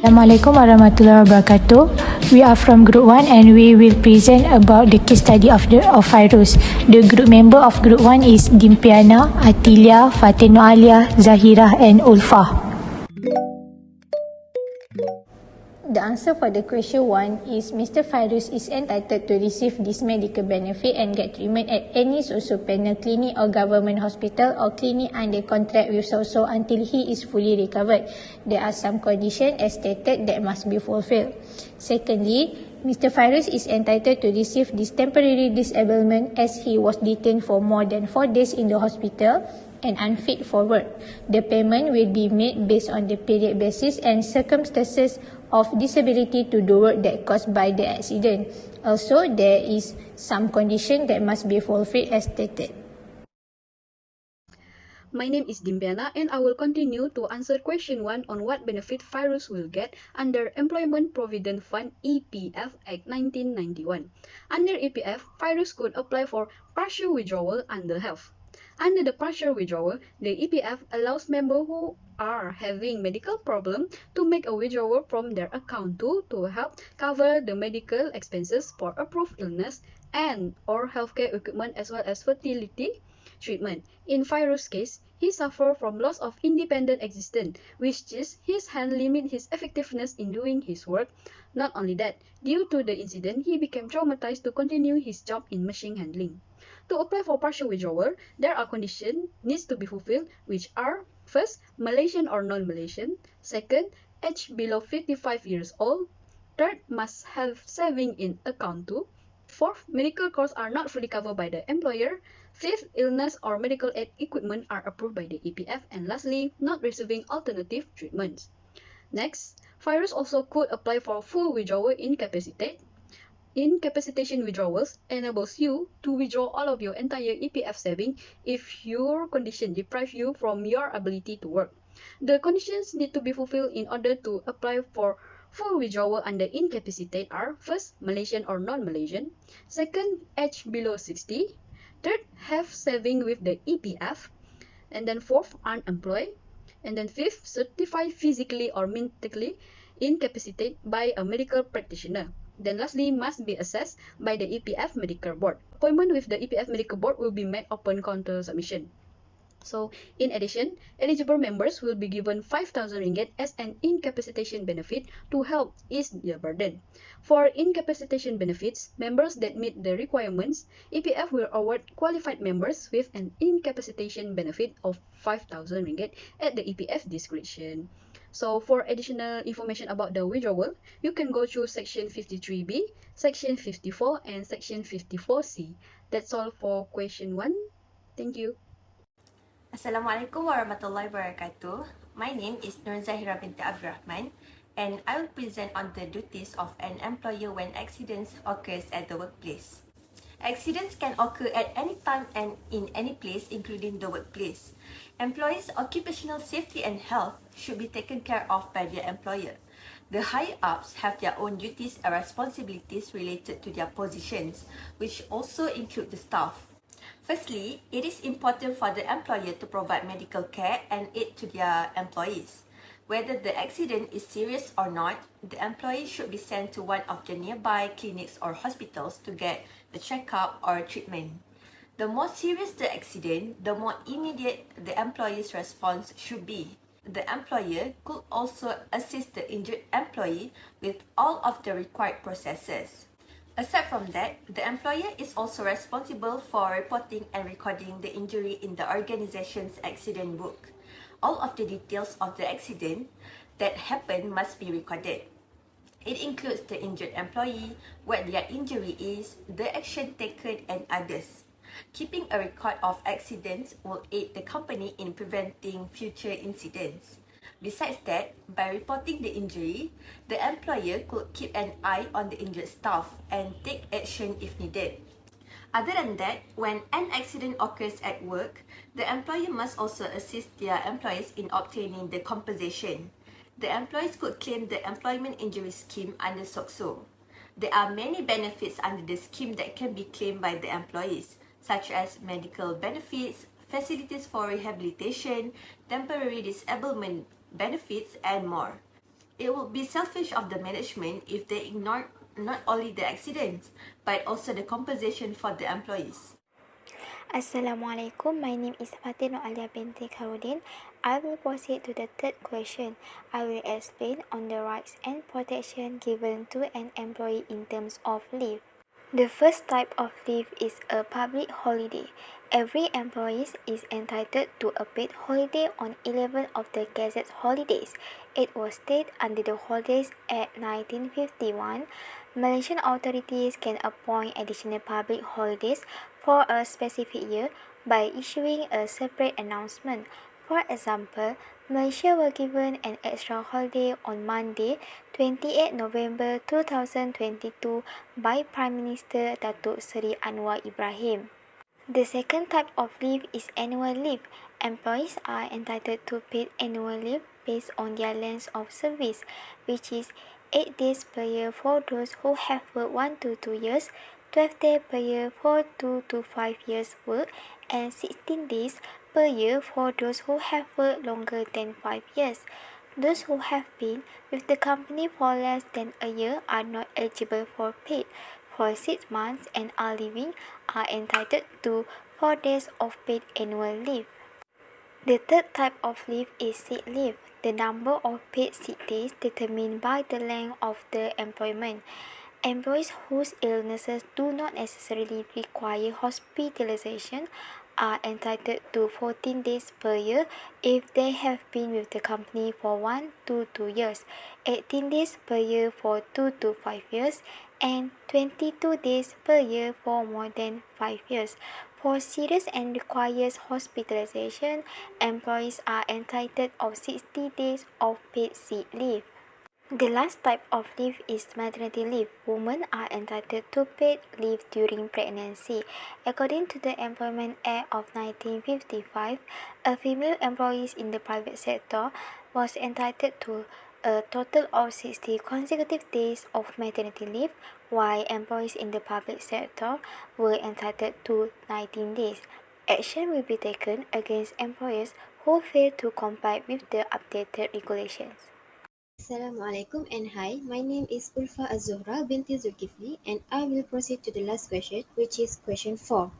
Assalamualaikum warahmatullahi wabarakatuh. We are from Group 1 and we will present about the case study of Fairuz. The group member of Group 1 is Dimpiana, Atilia, Fatino Alia, Zahira and Ulfa. The answer for the question 1 is Mr. Fairuz is entitled to receive this medical benefit and get treatment at any socio-penal clinic or government hospital or clinic under contract with SOSO until he is fully recovered. There are some conditions as stated that must be fulfilled. Secondly, Mr. Fairuz is entitled to receive this temporary disablement as he was detained for more than 4 days in the hospital and unfit for work. The payment will be made based on the period basis and circumstances of disability to the work that caused by the accident. Also, there is some condition that must be fulfilled as stated. My name is Dimpiana and I will continue to answer question 1 on what benefit Fairuz will get under Employment Provident Fund EPF Act 1991. Under EPF, Fairuz could apply for partial withdrawal under health. Under the partial withdrawal, the EPF allows members who are having medical problem to make a withdrawal from their account to help cover the medical expenses for approved illness and or healthcare equipment as well as fertility treatment. In Fairuz's case, he suffered from loss of independent existence, which is his hand limit his effectiveness in doing his work. Not only that, due to the incident, he became traumatized to continue his job in machine handling. To apply for partial withdrawal, there are conditions needs to be fulfilled, which are first, Malaysian or non-Malaysian, second, age below 55 years old, third, must have saving in account too, fourth, medical costs are not fully covered by the employer, fifth, illness or medical aid equipment are approved by the EPF, and lastly, not receiving alternative treatments. Next, Fairuz also could apply for full withdrawal incapacitated. Incapacitation withdrawals enables you to withdraw all of your entire EPF saving if your condition deprives you from your ability to work. The conditions need to be fulfilled in order to apply for full withdrawal under incapacitated are first, Malaysian or non-Malaysian, second, age below 60, third, have saving with the EPF, and then fourth, unemployed, and then fifth, certified physically or mentally incapacitated by a medical practitioner. Then lastly, must be assessed by the EPF Medical Board. Appointment with the EPF Medical Board will be made upon counter submission. So, in addition, eligible members will be given 5,000 ringgit as an incapacitation benefit to help ease their burden. For incapacitation benefits, members that meet the requirements, EPF will award qualified members with an incapacitation benefit of 5,000 ringgit at the EPF discretion. So for additional information about the withdrawal, you can go through section 53B, section 54, and section 54C. That's all for question 1. Thank you. Assalamualaikum warahmatullahi wabarakatuh. My name is Nur Zahira binti Abdurrahman and I will present on the duties of an employer when accidents occurs at the workplace. Accidents can occur at any time and in any place, including the workplace. Employees' occupational safety and health should be taken care of by their employer. The higher-ups have their own duties and responsibilities related to their positions, which also include the staff. Firstly, it is important for the employer to provide medical care and aid to their employees. Whether the accident is serious or not, the employee should be sent to one of the nearby clinics or hospitals to get a checkup or treatment. The more serious the accident, the more immediate the employee's response should be. The employer could also assist the injured employee with all of the required processes. Aside from that, the employer is also responsible for reporting and recording the injury in the organization's accident book. All of the details of the accident that happened must be recorded. It includes the injured employee, what their injury is, the action taken, and others. Keeping a record of accidents will aid the company in preventing future incidents. Besides that, by reporting the injury, the employer could keep an eye on the injured staff and take action if needed. Other than that, when an accident occurs at work, the employer must also assist their employees in obtaining the compensation. The employees could claim the Employment Injury Scheme under SOCSO. There are many benefits under the scheme that can be claimed by the employees, such as medical benefits, facilities for rehabilitation, temporary disablement benefits, and more. It would be selfish of the management if they ignore not only the accidents, but also the compensation for the employees. Assalamualaikum, my name is Fatina Alia binti Khairudin. I will proceed to the third question. I will explain on the rights and protection given to an employee in terms of leave. The first type of leave is a public holiday. Every employee is entitled to a paid holiday on 11 of the Gazette holidays. It was stated under the Holidays Act 1951. Malaysian authorities can appoint additional public holidays for a specific year by issuing a separate announcement. For example, Malaysia were given an extra holiday on Monday, 28 November 2022 by Prime Minister Datuk Seri Anwar Ibrahim. The second type of leave is annual leave. Employees are entitled to paid annual leave based on their length of service, which is 8 days per year for those who have worked 1 to 2 years, 12 days per year for 2 to 5 years work, and 16 days per year for those who have worked longer than 5 years. Those who have been with the company for less than a year are not eligible for paid for 6 months and are leaving are entitled to 4 days of paid annual leave. The third type of leave is sick leave. The number of paid sick days determined by the length of the employment. Employees whose illnesses do not necessarily require hospitalization are entitled to 14 days per year if they have been with the company for 1 to 2 years, 18 days per year for 2 to 5 years, and 22 days per year for more than 5 years. For serious and requires hospitalization, employees are entitled of 60 days of paid sick leave. The last type of leave is maternity leave. Women are entitled to paid leave during pregnancy. According to the Employment Act of 1955, a female employee in the private sector was entitled to a total of 60 consecutive days of maternity leave, while employees in the public sector were entitled to 19 days. Action will be taken against employers who fail to comply with the updated regulations. Assalamualaikum and hi, my name is Ulfa Az-Zuhra binti Zulkifli and I will proceed to the last question, which is question 4.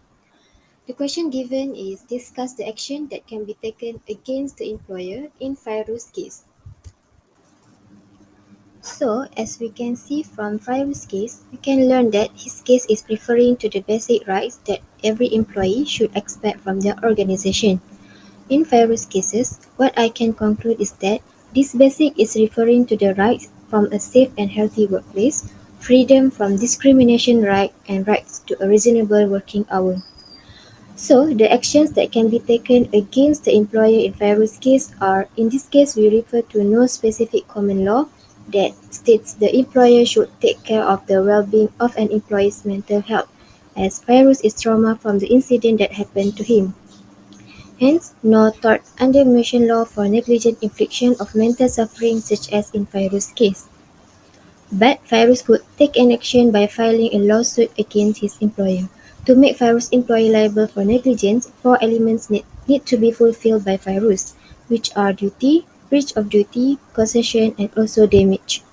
The question given is discuss the action that can be taken against the employer in Fairuz case. So, as we can see from Fairuz case, we can learn that his case is referring to the basic rights that every employee should expect from their organization. In Fairuz cases, what I can conclude is that this basic is referring to the rights from a safe and healthy workplace, freedom from discrimination right, and rights to a reasonable working hour. So, the actions that can be taken against the employer in Fairuz case are, in this case we refer to no specific common law that states the employer should take care of the well-being of an employee's mental health, as Fairuz is trauma from the incident that happened to him. Hence, no tort under Malaysian law for negligent infliction of mental suffering such as in Fairuz's case. But Fairuz could take an action by filing a lawsuit against his employer. To make Fairuz's employer liable for negligence, 4 elements need to be fulfilled by Fairuz, which are duty, breach of duty, causation, and also damage.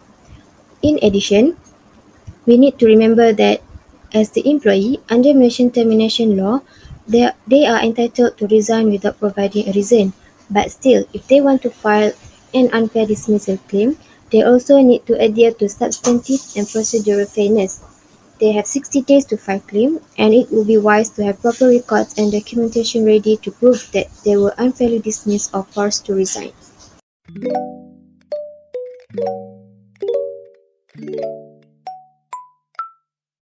In addition, we need to remember that as the employee, under Malaysian termination law, they are entitled to resign without providing a reason. But still, if they want to file an unfair dismissal claim, they also need to adhere to substantive and procedural fairness. They have 60 days to file claim, and it would be wise to have proper records and documentation ready to prove that they were unfairly dismissed or forced to resign.